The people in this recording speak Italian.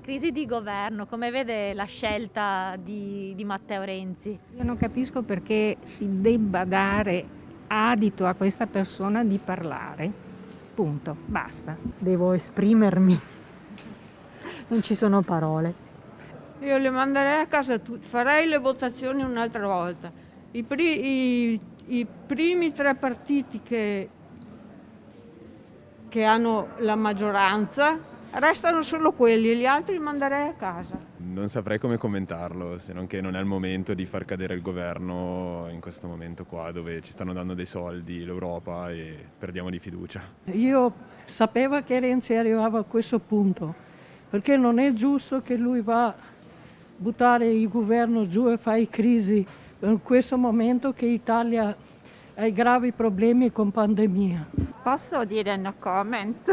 Crisi di governo, come vede la scelta di Matteo Renzi? Io non capisco perché si debba dare adito a questa persona di parlare. Punto, basta. Devo esprimermi, non ci sono parole. Io le manderei a casa tutti, farei le votazioni un'altra volta. I primi tre partiti che hanno la maggioranza restano solo quelli, gli altri li manderei a casa. Non saprei come commentarlo, se non che non è il momento di far cadere il governo in questo momento qua, dove ci stanno dando dei soldi l'Europa e perdiamo di fiducia. Io sapevo che Renzi arrivava a questo punto, perché non è giusto che lui va a buttare il governo giù e fare crisi in questo momento che l'Italia ha gravi problemi con pandemia. Posso dire no comment?